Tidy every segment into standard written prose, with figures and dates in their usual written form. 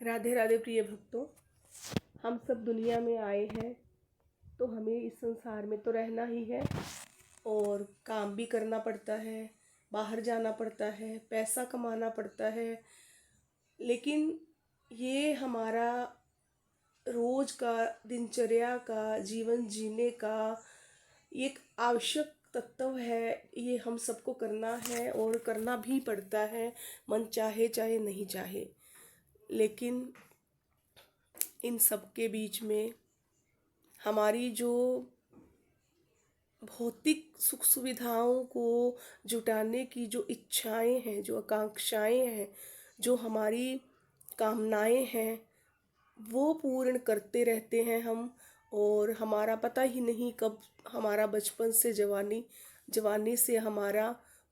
राधे राधे प्रिय भक्तों। हम सब दुनिया में आए हैं तो हमें इस संसार में तो रहना ही है और काम भी करना पड़ता है, बाहर जाना पड़ता है, पैसा कमाना पड़ता है। लेकिन ये हमारा रोज का, दिनचर्या का, जीवन जीने का एक आवश्यक तत्व है। ये हम सबको करना है और करना भी पड़ता है, मन चाहे चाहे नहीं चाहे। लेकिन इन सब के बीच में हमारी जो भौतिक सुख सुविधाओं को जुटाने की जो इच्छाएं हैं, जो आकांक्षाएं हैं, जो हमारी कामनाएं हैं, वो पूर्ण करते रहते हैं हम। और हमारा पता ही नहीं कब हमारा बचपन से जवानी, जवानी से हमारा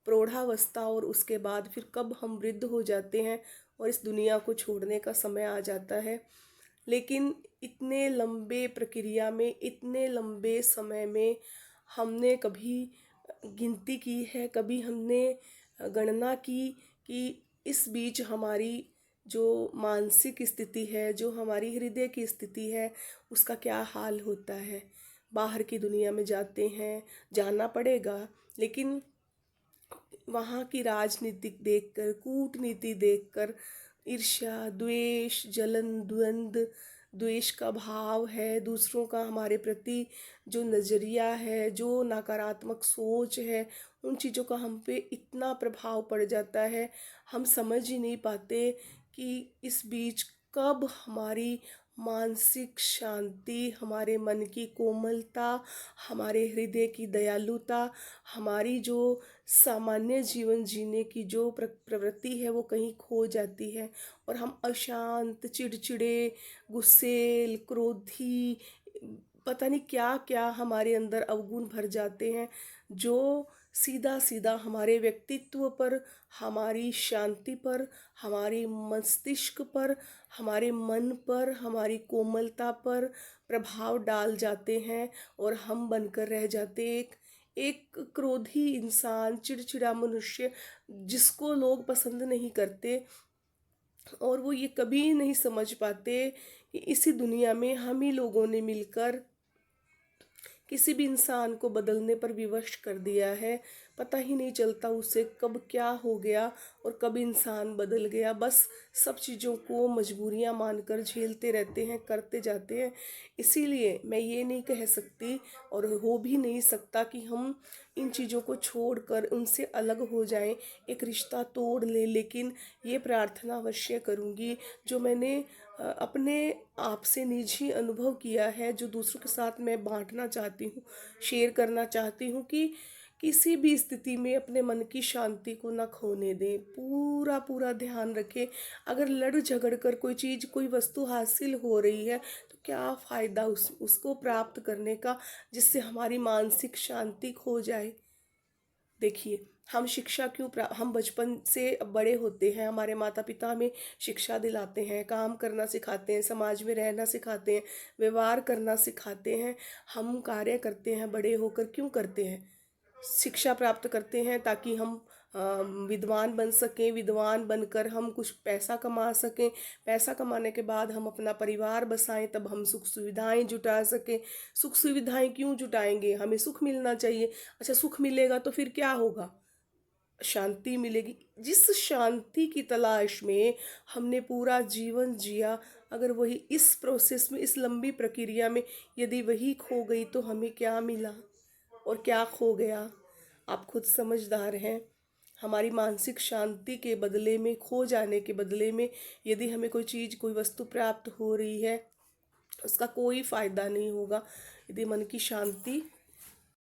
प्रौढ़ावस्था और उसके बाद फिर कब हम वृद्ध हो जाते हैं और इस दुनिया को छोड़ने का समय आ जाता है। लेकिन इतने लंबे प्रक्रिया में, इतने लंबे समय में हमने कभी गिनती की है, कभी हमने गणना की कि इस बीच हमारी जो मानसिक स्थिति है, जो हमारी हृदय की स्थिति है, उसका क्या हाल होता है। बाहर की दुनिया में जाते हैं, जाना पड़ेगा, लेकिन वहाँ की राजनीतिक देखकर, कूटनीति देखकर ईर्ष्या, द्वेष, जलन, द्वंद्व, द्वेष का भाव है, दूसरों का हमारे प्रति जो नज़रिया है, जो नकारात्मक सोच है, उन चीज़ों का हम पे इतना प्रभाव पड़ जाता है, हम समझ ही नहीं पाते कि इस बीच कब हमारी मानसिक शांति, हमारे मन की कोमलता, हमारे हृदय की दयालुता, हमारी जो सामान्य जीवन जीने की जो प्रवृत्ति है वो कहीं खो जाती है और हम अशांत, चिड़चिड़े, गुस्सेल, क्रोधी, पता नहीं क्या क्या हमारे अंदर अवगुण भर जाते हैं, जो सीधा सीधा हमारे व्यक्तित्व पर, हमारी शांति पर, हमारी मस्तिष्क पर, हमारे मन पर, हमारी कोमलता पर प्रभाव डाल जाते हैं और हम बनकर रह जाते एक एक क्रोधी इंसान, चिड़चिड़ा मनुष्य, जिसको लोग पसंद नहीं करते। और वो ये कभी नहीं समझ पाते कि इसी दुनिया में हम ही लोगों ने मिलकर किसी भी इंसान को बदलने पर विवश कर दिया है। पता ही नहीं चलता उसे कब क्या हो गया और कब इंसान बदल गया। बस सब चीज़ों को मजबूरियां मानकर झेलते रहते हैं, करते जाते हैं। इसीलिए मैं ये नहीं कह सकती और हो भी नहीं सकता कि हम इन चीज़ों को छोड़कर उनसे अलग हो जाएं, एक रिश्ता तोड़ लें। लेकिन ये प्रार्थना अवश्य करूँगी, जो मैंने अपने आप से निजी अनुभव किया है, जो दूसरों के साथ मैं बांटना चाहती हूँ, शेयर करना चाहती हूँ, कि किसी भी स्थिति में अपने मन की शांति को ना खोने दें। पूरा पूरा ध्यान रखें। अगर लड़ झगड़ कर कोई चीज़, कोई वस्तु हासिल हो रही है तो क्या फ़ायदा उसको प्राप्त करने का, जिससे हमारी मानसिक शांति खो जाए। देखिए, हम शिक्षा क्यों हम बचपन से बड़े होते हैं, हमारे माता पिता हमें शिक्षा दिलाते हैं, काम करना सिखाते हैं, समाज में रहना सिखाते हैं, व्यवहार करना सिखाते हैं। हम कार्य करते हैं, बड़े होकर क्यों करते हैं? शिक्षा प्राप्त करते हैं ताकि हम विद्वान बन सकें, विद्वान बनकर हम कुछ पैसा कमा सकें, पैसा कमाने के बाद हम अपना परिवार बसाएं, तब हम सुख सुविधाएं जुटा सकें। सुख सुविधाएं क्यों जुटाएंगे? हमें सुख मिलना चाहिए। अच्छा, सुख मिलेगा तो फिर क्या होगा? शांति मिलेगी। जिस शांति की तलाश में हमने पूरा जीवन जिया, अगर वही इस प्रोसेस में, इस लंबी प्रक्रिया में यदि वही खो गई तो हमें क्या मिला और क्या खो गया? आप खुद समझदार हैं। हमारी मानसिक शांति के बदले में, खो जाने के बदले में, यदि हमें कोई चीज़, कोई वस्तु प्राप्त हो रही है, उसका कोई फायदा नहीं होगा। यदि मन की शांति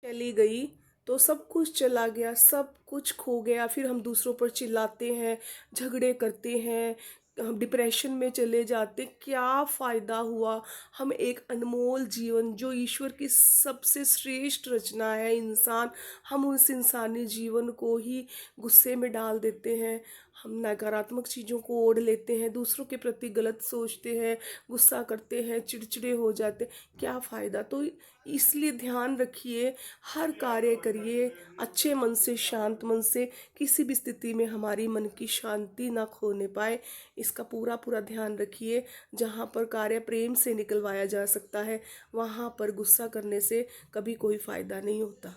चली गई तो सब कुछ चला गया, सब कुछ खो गया। फिर हम दूसरों पर चिल्लाते हैं, झगड़े करते हैं, हम डिप्रेशन में चले जाते। क्या फ़ायदा हुआ? हम एक अनमोल जीवन, जो ईश्वर की सबसे श्रेष्ठ रचना है इंसान, हम उस इंसानी जीवन को ही गुस्से में डाल देते हैं। हम नकारात्मक चीज़ों को ओढ़ लेते हैं, दूसरों के प्रति गलत सोचते हैं, गुस्सा करते हैं, चिड़चिड़े हो जाते हैं, क्या फ़ायदा। तो इसलिए ध्यान रखिए, हर कार्य करिए अच्छे मन से, शांत मन से, किसी भी स्थिति में हमारी मन की शांति ना खोने पाए, इसका पूरा पूरा ध्यान रखिए। जहाँ पर कार्य प्रेम से निकलवाया जा सकता है, वहाँ पर गुस्सा करने से कभी कोई फ़ायदा नहीं होता।